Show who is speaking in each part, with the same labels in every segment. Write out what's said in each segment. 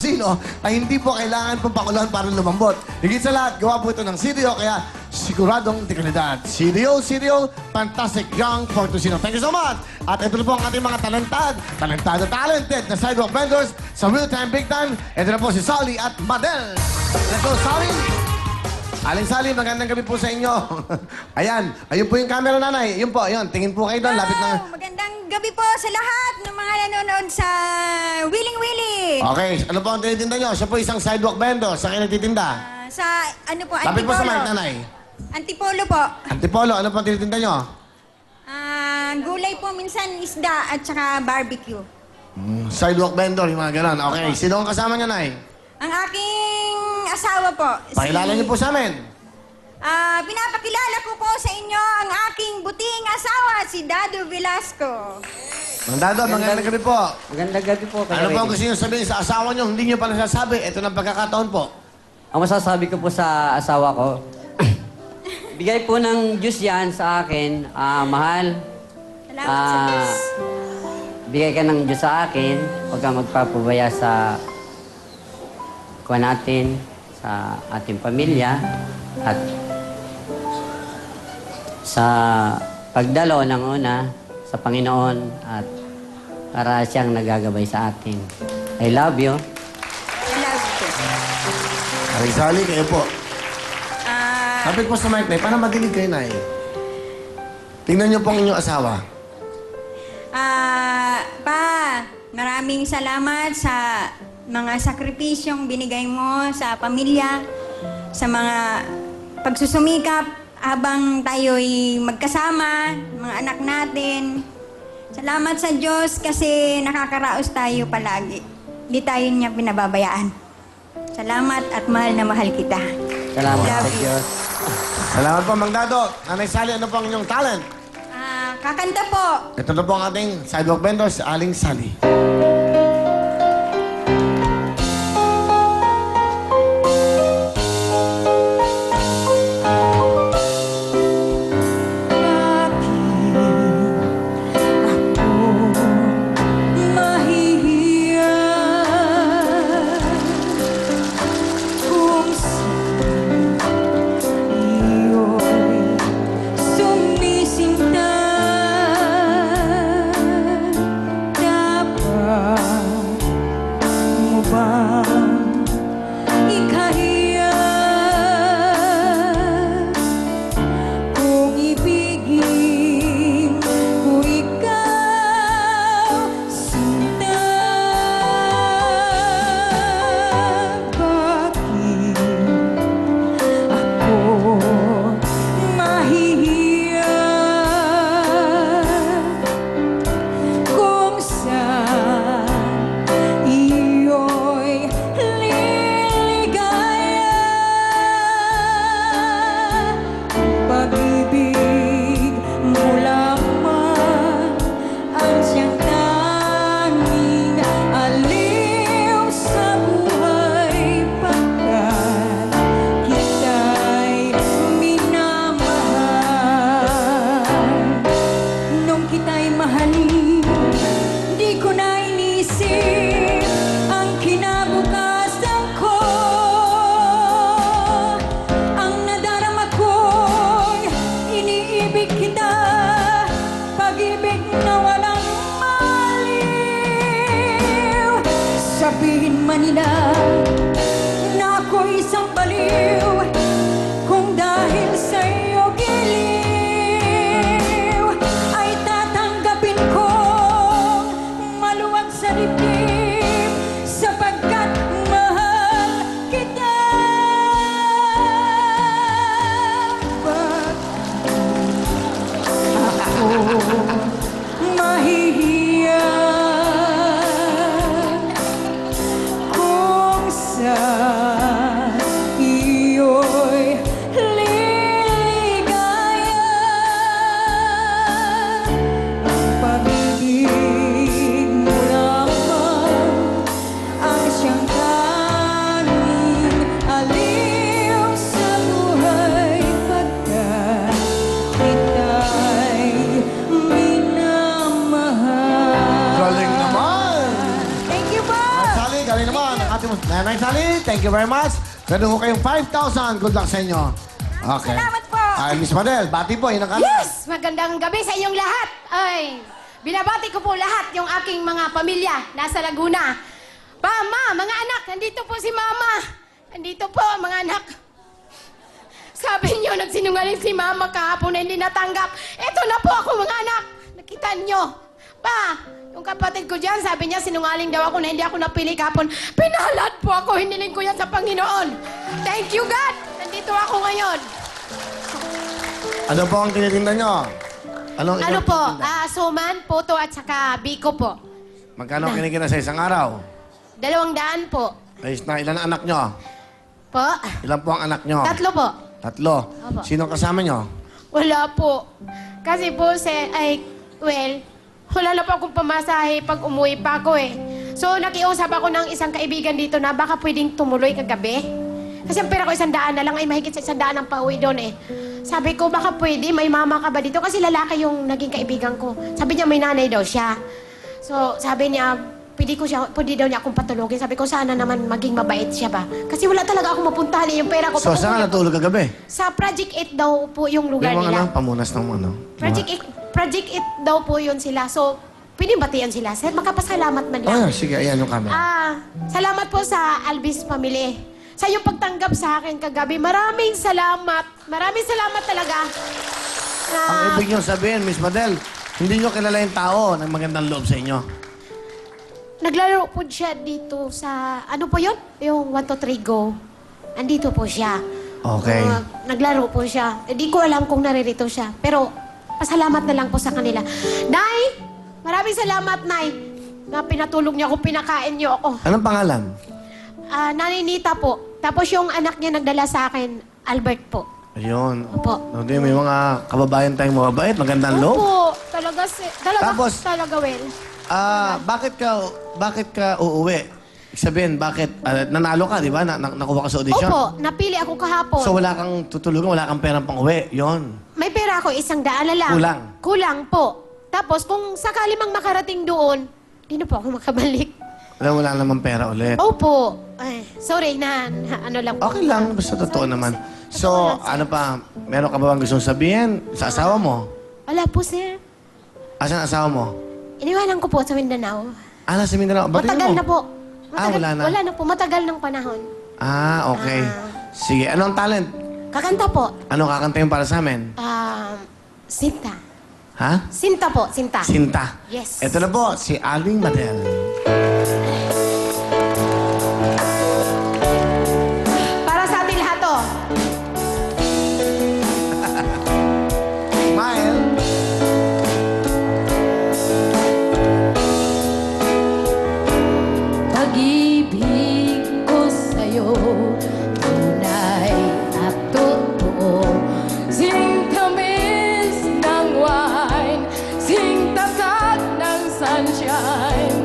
Speaker 1: sino ay hindi po kailangan pong pakuluan para lumambot. Higit sa lahat, gawa po ito ng CDO, kaya siguradong de kalidad. CDO, Fantastic Young Fortosino. Thank you so much! At ito na po ang ating mga talented na sidewalk vendors sa Real Time, Big Time. Ito na po si Sally at Madel. Let's go, Sally! Aling Sally, magandang gabi po sa inyo. Ayan, ayun po yung camera, nanay. Yun po, yun. Tingin po kayo doon. Lapit na.
Speaker 2: Magandang gabi po sa lahat ng mga nanonood sa Willing Willy.
Speaker 1: Okay, ano po ang tinitinda nyo? Siya po isang sidewalk vendor. Saan kayo nagtitinda?
Speaker 2: Sa ano po,
Speaker 1: Lapit po sa mic,
Speaker 2: Antipolo.
Speaker 1: nanay.
Speaker 2: Antipolo po.
Speaker 1: Antipolo, ano po ang tinitinda nyo?
Speaker 2: Gulay po minsan, isda at saka barbecue.
Speaker 1: Sidewalk vendor, yung mga ganon. Okay, sino ang kasama nyo, nay?
Speaker 2: Ang aking asawa po.
Speaker 1: Pakilala niyo po sa amin.
Speaker 2: Pinapakilala ko po sa inyo ang aking buting asawa, si Dado Velasco.
Speaker 1: Mang Dado, magandang gabi po.
Speaker 3: Magandang gabi po.
Speaker 1: Ano po ang gusto nyo sabihin sa asawa nyo? Hindi nyo pa nasasabi. Ito na pagkakataon po.
Speaker 3: Ang masasabi ko po sa asawa ko, bigay po ng Diyos yan sa akin. Mahal,
Speaker 2: Salamat sa Diyos.
Speaker 3: bigay ka ng Diyos sa akin. Huwag kang magpapabaya sa kuha natin, sa ating pamilya, at sa pagdalo ng una sa Panginoon at para siyang nagagabay sa atin. I love you.
Speaker 2: Salamat po.
Speaker 1: Aling Sally, kayo po.
Speaker 2: Ah,
Speaker 1: Kapit po sa mic, nay. Paano madilig kayo, nay? Tingnan nyo po ang inyong asawa.
Speaker 2: Maraming salamat sa mga sakripisyong binigay mo sa pamilya, sa mga pagsusumikap habang tayo'y magkasama, mga anak natin. Salamat sa Diyos kasi nakakaraos tayo palagi. Hindi tayo niya pinababayaan. Salamat at mahal na mahal kita.
Speaker 3: Salamat
Speaker 2: Love
Speaker 3: sa
Speaker 2: you.
Speaker 3: Diyos.
Speaker 1: Salamat po, Mang Dado. Nanay Sally, ano po ang inyong talent?
Speaker 2: Kakanta po.
Speaker 1: Ito na po ang ating sidewalk vendor, si Aling Sally.
Speaker 2: Sabihin man nila na ako'y isang baliw, kung dahil sa iyo giliw ay tatanggapin kong maluwag sa dibdib sapagkat mahal kita. Bakit ako mahihiya sa iyo'y liligaya? Ang pag-ibig mo lamang ang siyang tanging aliw sa buhay pagkat kita'y minamahal.
Speaker 1: Galing naman!
Speaker 2: Thank you po!
Speaker 1: Sally, galing naman. Ang ating Nanay Sally, thank you very much. Pwede ko kayong 5,000. Good luck sa inyo. Okay.
Speaker 2: Salamat po.
Speaker 1: Ay, Miss Madel, bati po. Yun ang kanya.
Speaker 4: Yes! Magandang gabi sa inyong lahat. Ay, binabati ko po lahat yung aking mga pamilya nasa Laguna. Mama, mga anak, nandito po si Mama. Nandito po, mga anak. Sabi niyo, nagsinungaling si Mama kahapon na hindi natanggap. Eto na po ako, mga anak. Nakita niyo. Pa, yung kapatid ko dyan, sabi niya, sinungaling daw ako na hindi ako napili kahapon. Pinahalad po ako, hiniling ko yan sa Panginoon. Thank you, God. Nandito ako ngayon.
Speaker 1: Ano po ang tinitinda nyo? Anong
Speaker 4: Ano
Speaker 1: inyong
Speaker 4: po,
Speaker 1: tinitinda?
Speaker 4: suman, puto at saka biko po.
Speaker 1: Magkano ang kinikita sa isang araw?
Speaker 4: 200 po.
Speaker 1: Ayos na, ilan ang anak nyo?
Speaker 4: Po?
Speaker 1: Ilan po ang anak nyo?
Speaker 4: 3 po.
Speaker 1: 3.
Speaker 4: Opo.
Speaker 1: Sino kasama nyo?
Speaker 4: Wala po. Kasi po, wala na po akong pamasahe pag umuwi pa ako eh. So, nakiusap ako ng isang kaibigan dito na baka pwedeng tumuloy kagabi. Kasi ang pera ko 100 na lang, ay mahigit sa 100 ang pauwi doon eh. Sabi ko, baka pwede, may mama ka ba dito? Kasi lalaki yung naging kaibigan ko. Sabi niya, may nanay daw siya. So, sabi niya, pwede daw niya akong patulogin. Sabi ko, sana naman maging mabait siya ba? Kasi wala talaga akong mapuntahan eh, yung pera ko.
Speaker 1: So,
Speaker 4: pag
Speaker 1: saan
Speaker 4: umuwi
Speaker 1: ka natulog kagabi?
Speaker 4: Sa Project 8 daw po yung lugar
Speaker 1: Yung mga
Speaker 4: nila.
Speaker 1: ano, pamunas ng ano?
Speaker 4: Project 8 daw po yun sila. So, pwede batian sila. Sir, makapasalamat man lang.
Speaker 1: Oh, sige, ayan yung camera.
Speaker 4: Salamat po sa Alvis Family. Sa iyong pagtanggap sa akin kagabi, maraming salamat. Maraming salamat talaga.
Speaker 1: Ang ibig nyo sabihin, Miss Madel, hindi nyo kilala yung tao ng magandang loob sa inyo.
Speaker 4: Naglaro po siya dito sa, ano po yun? Yung 1, 2, 3, go. Andito po siya.
Speaker 1: Okay.
Speaker 4: Naglaro po siya. Hindi ko alam kung naririto siya. Pero, pasalamat na lang po sa kanila. Nay! Maraming salamat, Nay. Na pinatulog niyo ako, pinakain niyo ako.
Speaker 1: Anong pangalan?
Speaker 4: Nanay Nita po. Tapos yung anak niya nagdala sa akin, Albert po.
Speaker 1: Ayun.
Speaker 4: Opo.
Speaker 1: Hindi, may mga kababayan tayong mababait, magandang loob.
Speaker 4: Opo. Talaga,
Speaker 1: Tapos-
Speaker 4: talaga, well.
Speaker 1: Bakit ka uuwi? Sabihin, bakit? Nanalo ka, di ba? Nakuha ka sa audition?
Speaker 4: Opo, napili ako kahapon.
Speaker 1: So wala kang tutulugan, wala kang perang pang uwi. Yon.
Speaker 4: May pera ako, 100 na lang.
Speaker 1: Kulang.
Speaker 4: Kulang po. Tapos kung sakali mang makarating doon, di na po ako makabalik.
Speaker 1: Wala namang pera ulit.
Speaker 4: Opo. Ay, sorry na ano lang po.
Speaker 1: Okay lang, basta totoo naman. So, ano pa, meron ka ba bang gustong sabihin sa asawa mo?
Speaker 4: Wala po, sir.
Speaker 1: Asan ang asawa mo?
Speaker 4: Iniwanan ko po sa Mindanao.
Speaker 1: Nasa Mindanao. Ba't
Speaker 4: Matagal
Speaker 1: mo?
Speaker 4: na po.
Speaker 1: Wala na.
Speaker 4: Wala na po. Matagal ng panahon.
Speaker 1: Okay. Sige, ano ang talent?
Speaker 4: Kakanta po.
Speaker 1: Ano kakantayin para sa amin?
Speaker 4: Sinta.
Speaker 1: Ha?
Speaker 4: Sinta po, Sinta.
Speaker 1: Sinta.
Speaker 4: Yes.
Speaker 1: Ito na po, si Aling Madel.
Speaker 4: Para sa ating lahat to.
Speaker 1: Smile.
Speaker 4: Pag-ibig ko sa'yo, tunay at totoo. Sing-tamis ng wine, sing-tatag ng sunshine.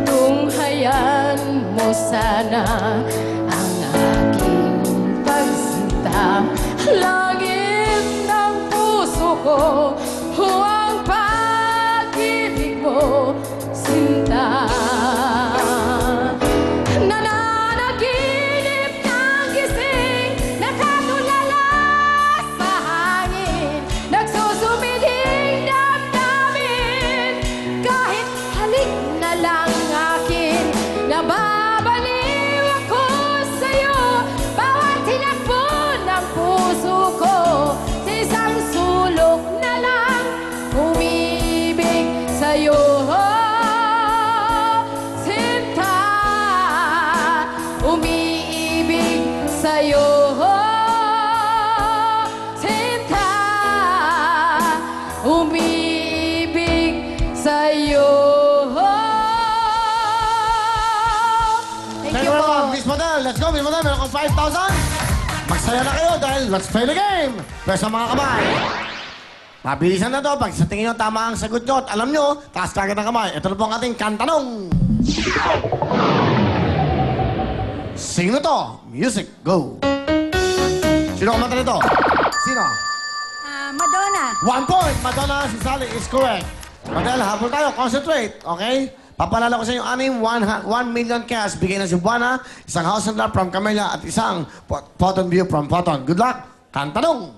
Speaker 4: Tunghayan mo sana ang aking pagsinta. Langit ng puso ko, huwag pag-ibig mo, sinta. Nananaginip ng gising, nakatulala sa hangin, nagsusumiding damdamin, kahit halik na lang akin, nababaliw ako sa'yo, bawat tinakbo ng puso ko, sa isang sulok na lang, umibig sa'yo. Sinta, umiibig sa'yo. Sinta, umiibig sa'yo. Thank you po.
Speaker 1: Miss Madel. Let's go, Miss Madel. Meron kang 5,000. Magsaya na kayo dahil let's play the game. Press ang mga kamay. Mabilisan na to. Pag sa tingin nyo tama ang sagot nyo at alam nyo, taas kagad ang kamay. Ito na po ang ating kantanong. Sing na to. Music, go. Sino kumanta nito? Sino?
Speaker 2: Madonna.
Speaker 1: 1 point. Madonna, si Sally is correct. Madel, habol tayo. Concentrate, okay? Papalala ko sa inyo, anim, 1 million cash. Bigay ng Cebuana, isang house and lot from Camellia, at isang Photon View from Photon. Good luck! Kantanong!